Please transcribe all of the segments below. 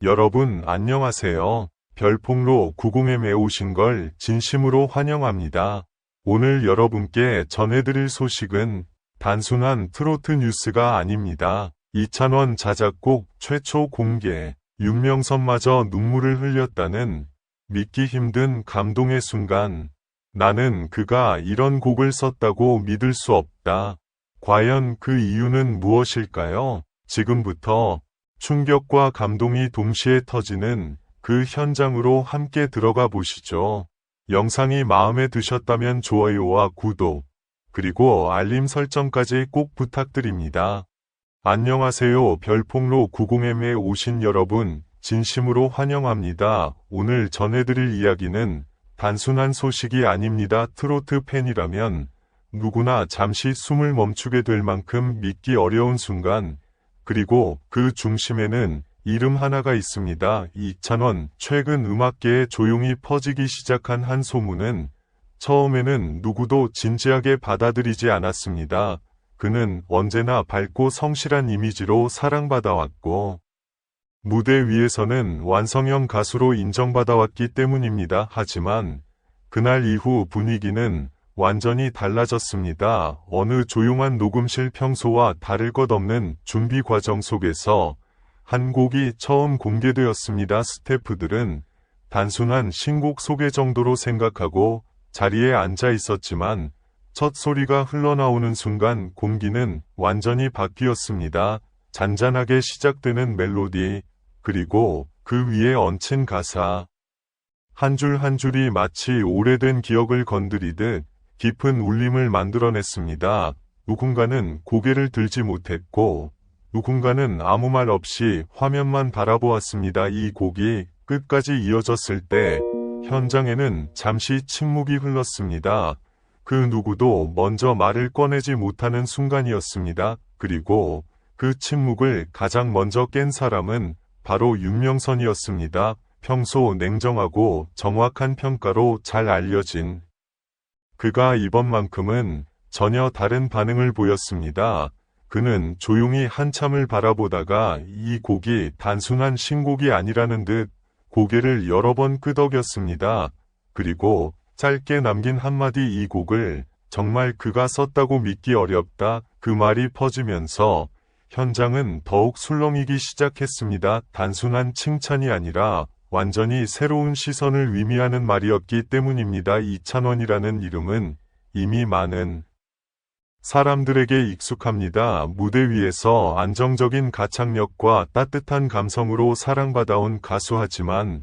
여러분 안녕하세요. 별풍로 90M에 오신 걸 진심으로 환영합니다. 오늘 여러분께 전해드릴 소식은 단순한 트로트 뉴스가 아닙니다. 이찬원 자작곡 최초 공개, 윤명선마저 눈물을 흘렸다는 믿기 힘든 감동의 순간. 나는 그가 이런 곡을 썼다고 믿을 수 없다. 과연 그 이유는 무엇일까요? 지금부터 충격과 감동이 동시에 터지는 그 현장으로 함께 들어가 보시죠. 영상이 마음에 드셨다면 좋아요와 구독, 그리고 알림 설정까지 꼭 부탁드립니다. 안녕하세요. 별풍로 90M에 오신 여러분, 진심으로 환영합니다. 오늘 전해드릴 이야기는 단순한 소식이 아닙니다. 트로트 팬이라면 누구나 잠시 숨을 멈추게 될 만큼 믿기 어려운 순간, 그리고 그 중심에는 이름 하나가 있습니다. 이찬원. 최근 음악계에 조용히 퍼지기 시작한 한 소문은 처음에는 누구도 진지하게 받아들이지 않았습니다. 그는 언제나 밝고 성실한 이미지로 사랑받아왔고 무대 위에서는 완성형 가수로 인정받아왔기 때문입니다. 하지만 그날 이후 분위기는 완전히 달라졌습니다. 어느 조용한 녹음실 평소와 다를 것 없는 준비 과정 속에서 한 곡이 처음 공개되었습니다. 스태프들은 단순한 신곡 소개 정도로 생각하고 자리에 앉아 있었지만 첫 소리가 흘러나오는 순간 공기는 완전히 바뀌었습니다. 잔잔하게 시작되는 멜로디, 그리고 그 위에 얹힌 가사. 한 줄 한 줄이 마치 오래된 기억을 건드리듯 깊은 울림을 만들어냈습니다. 누군가는 고개를 들지 못했고 누군가는 아무 말 없이 화면만 바라보았습니다. 이 곡이 끝까지 이어졌을 때 현장에는 잠시 침묵이 흘렀습니다. 그 누구도 먼저 말을 꺼내지 못하는 순간이었습니다. 그리고 그 침묵을 가장 먼저 깬 사람은 바로 윤명선이었습니다. 평소 냉정하고 정확한 평가로 잘 알려진 그가 이번만큼은 전혀 다른 반응을 보였습니다. 그는 조용히 한참을 바라보다가 이 곡이 단순한 신곡이 아니라는 듯 고개를 여러 번 끄덕였습니다. 그리고 짧게 남긴 한마디, 이 곡을 정말 그가 썼다고 믿기 어렵다. 그 말이 퍼지면서 현장은 더욱 술렁이기 시작했습니다. 단순한 칭찬이 아니라 완전히 새로운 시선을 의미하는 말이었기 때문입니다. 이찬원이라는 이름은 이미 많은 사람들에게 익숙합니다. 무대 위에서 안정적인 가창력과 따뜻한 감성으로 사랑받아온 가수하지만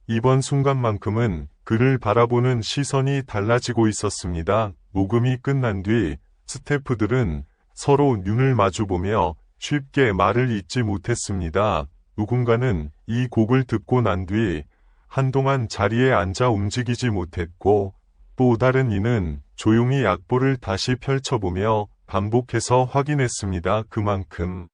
이번 순간만큼은 그를 바라보는 시선이 달라지고 있었습니다. 녹음이 끝난 뒤 스태프들은 서로 눈을 마주보며 쉽게 말을 잇지 못했습니다. 누군가는 이 곡을 듣고 난 뒤 한동안 자리에 앉아 움직이지 못했고 또 다른 이는 조용히 악보를 다시 펼쳐보며 반복해서 확인했습니다. 그만큼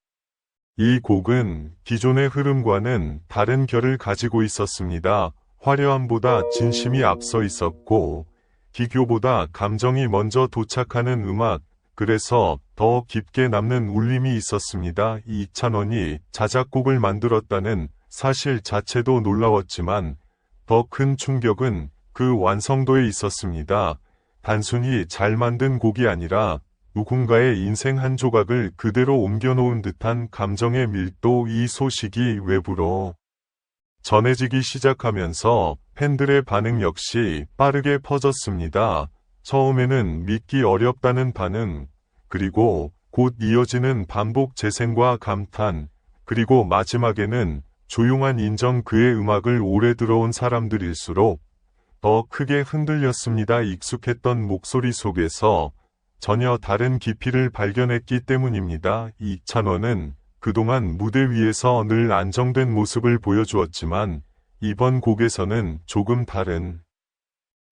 이 곡은 기존의 흐름과는 다른 결을 가지고 있었습니다. 화려함보다 진심이 앞서 있었고 기교보다 감정이 먼저 도착하는 음악, 그래서 더 깊게 남는 울림이 있었습니다. 이찬원이 자작곡을 만들었다는 사실 자체도 놀라웠지만 더 큰 충격은 그 완성도에 있었습니다. 단순히 잘 만든 곡이 아니라 누군가의 인생 한 조각을 그대로 옮겨놓은 듯한 감정의 밀도. 이 소식이 외부로 전해지기 시작하면서 팬들의 반응 역시 빠르게 퍼졌습니다. 처음에는 믿기 어렵다는 반응, 그리고 곧 이어지는 반복 재생과 감탄, 그리고 마지막에는 조용한 인정. 그의 음악을 오래 들어온 사람들일수록 더 크게 흔들렸습니다. 익숙했던 목소리 속에서 전혀 다른 깊이를 발견했기 때문입니다. 이찬원은 그동안 무대 위에서 늘 안정된 모습을 보여주었지만 이번 곡에서는 조금 다른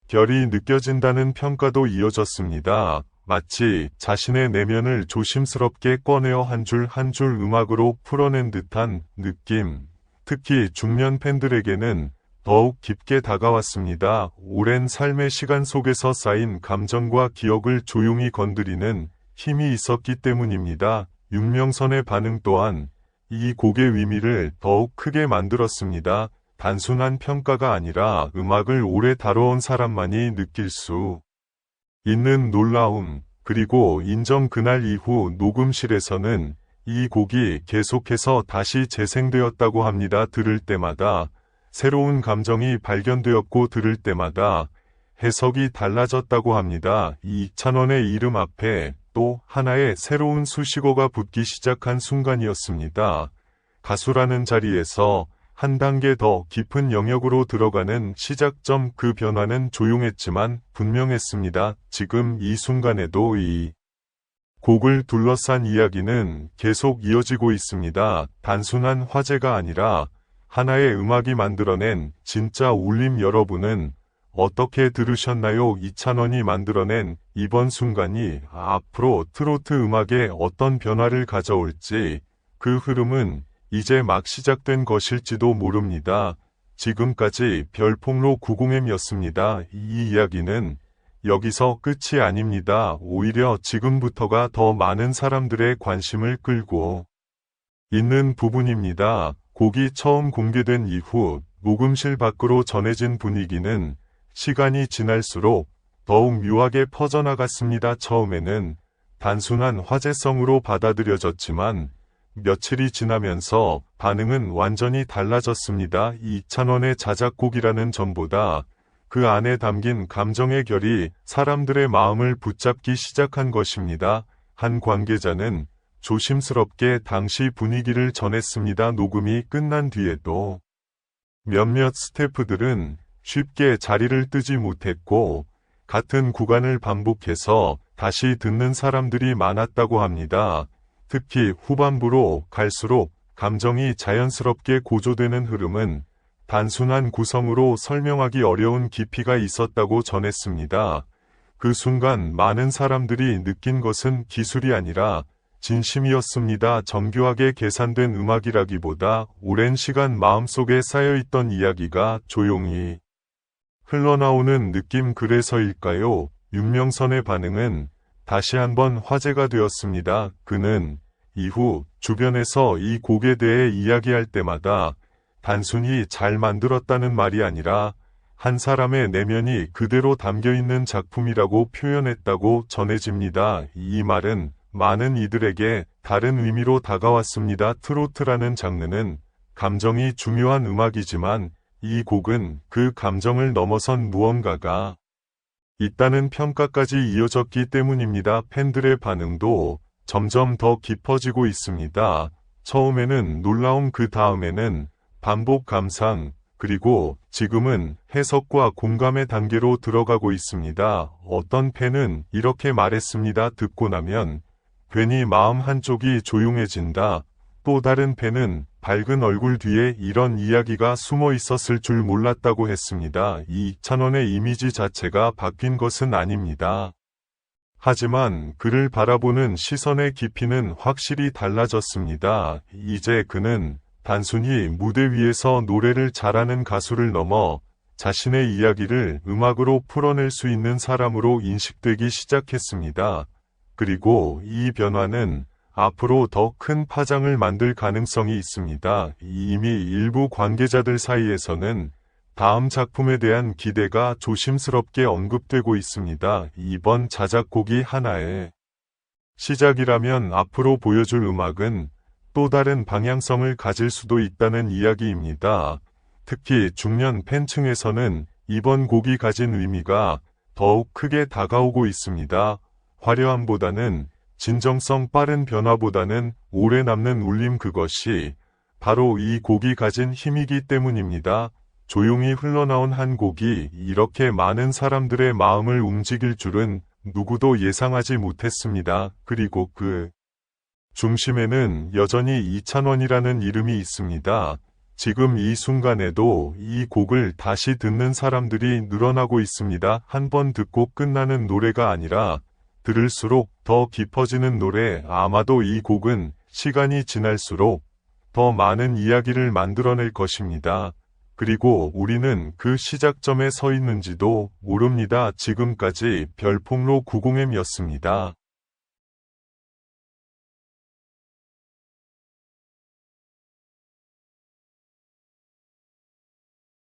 결이 느껴진다는 평가도 이어졌습니다. 마치 자신의 내면을 조심스럽게 꺼내어 한 줄 한 줄 음악으로 풀어낸 듯한 느낌. 특히 중년 팬들에게는 더욱 깊게 다가왔습니다. 오랜 삶의 시간 속에서 쌓인 감정과 기억을 조용히 건드리는 힘이 있었기 때문입니다. 윤명선의 반응 또한 이 곡의 의미를 더욱 크게 만들었습니다. 단순한 평가가 아니라 음악을 오래 다뤄온 사람만이 느낄 수 있는 놀라움, 그리고 인정. 그날 이후 녹음실에서는 이 곡이 계속해서 다시 재생되었다고 합니다. 들을 때마다 새로운 감정이 발견되었고 들을 때마다 해석이 달라졌다고 합니다. 이찬원의 이름 앞에 또 하나의 새로운 수식어가 붙기 시작한 순간이었습니다. 가수라는 자리에서 한 단계 더 깊은 영역으로 들어가는 시작점. 그 변화는 조용했지만 분명했습니다. 지금 이 순간에도 이 곡을 둘러싼 이야기는 계속 이어지고 있습니다. 단순한 화제가 아니라 하나의 음악이 만들어낸 진짜 울림. 여러분은 어떻게 들으셨나요? 이찬원이 만들어낸 이번 순간이 앞으로 트로트 음악에 어떤 변화를 가져올지, 그 흐름은 이제 막 시작된 것일지도 모릅니다. 지금까지 별폭로 90M이었습니다. 이 이야기는 여기서 끝이 아닙니다. 오히려 지금부터가 더 많은 사람들의 관심을 끌고 있는 부분입니다. 곡이 처음 공개된 이후 녹음실 밖으로 전해진 분위기는 시간이 지날수록 더욱 묘하게 퍼져나갔습니다. 처음에는 단순한 화제성으로 받아들여졌지만 며칠이 지나면서 반응은 완전히 달라졌습니다. 이찬원의 자작곡이라는 점보다 그 안에 담긴 감정의 결이 사람들의 마음을 붙잡기 시작한 것입니다. 한 관계자는 조심스럽게 당시 분위기를 전했습니다. 녹음이 끝난 뒤에도 몇몇 스태프들은 쉽게 자리를 뜨지 못했고 같은 구간을 반복해서 다시 듣는 사람들이 많았다고 합니다. 특히 후반부로 갈수록 감정이 자연스럽게 고조되는 흐름은 단순한 구성으로 설명하기 어려운 깊이가 있었다고 전했습니다. 그 순간 많은 사람들이 느낀 것은 기술이 아니라 진심이었습니다. 정교하게 계산된 음악이라기보다 오랜 시간 마음속에 쌓여있던 이야기가 조용히 흘러나오는 느낌. 그래서일까요? 윤명선의 반응은 다시 한번 화제가 되었습니다. 그는 이후 주변에서 이 곡에 대해 이야기할 때마다 단순히 잘 만들었다는 말이 아니라 한 사람의 내면이 그대로 담겨있는 작품이라고 표현했다고 전해집니다. 이 말은 많은 이들에게 다른 의미로 다가왔습니다. 트로트라는 장르는 감정이 중요한 음악이지만 이 곡은 그 감정을 넘어선 무언가가 있다는 평가까지 이어졌기 때문입니다. 팬들의 반응도 점점 더 깊어지고 있습니다. 처음에는 놀라움, 그 다음에는 반복 감상, 그리고 지금은 해석과 공감의 단계로 들어가고 있습니다. 어떤 팬은 이렇게 말했습니다. 듣고 나면 괜히 마음 한쪽이 조용해진다. 또 다른 팬은 밝은 얼굴 뒤에 이런 이야기가 숨어 있었을 줄 몰랐다고 했습니다. 이찬원의 이미지 자체가 바뀐 것은 아닙니다. 하지만 그를 바라보는 시선의 깊이는 확실히 달라졌습니다. 이제 그는 단순히 무대 위에서 노래를 잘하는 가수를 넘어 자신의 이야기를 음악으로 풀어낼 수 있는 사람으로 인식되기 시작했습니다. 그리고 이 변화는 앞으로 더 큰 파장을 만들 가능성이 있습니다. 이미 일부 관계자들 사이에서는 다음 작품에 대한 기대가 조심스럽게 언급되고 있습니다. 이번 자작곡이 하나의 시작이라면 앞으로 보여줄 음악은 또 다른 방향성을 가질 수도 있다는 이야기입니다. 특히 중년 팬층에서는 이번 곡이 가진 의미가 더욱 크게 다가오고 있습니다. 화려함보다는 진정성, 빠른 변화보다는 오래 남는 울림, 그것이 바로 이 곡이 가진 힘이기 때문입니다. 조용히 흘러나온 한 곡이 이렇게 많은 사람들의 마음을 움직일 줄은 누구도 예상하지 못했습니다. 그리고 그 중심에는 여전히 이찬원이라는 이름이 있습니다. 지금 이 순간에도 이 곡을 다시 듣는 사람들이 늘어나고 있습니다. 한 번 듣고 끝나는 노래가 아니라 들을수록 더 깊어지는 노래. 아마도 이 곡은 시간이 지날수록 더 많은 이야기를 만들어낼 것입니다. 그리고 우리는 그 시작점에 서 있는지도 모릅니다. 지금까지 별폭로 90M이었습니다.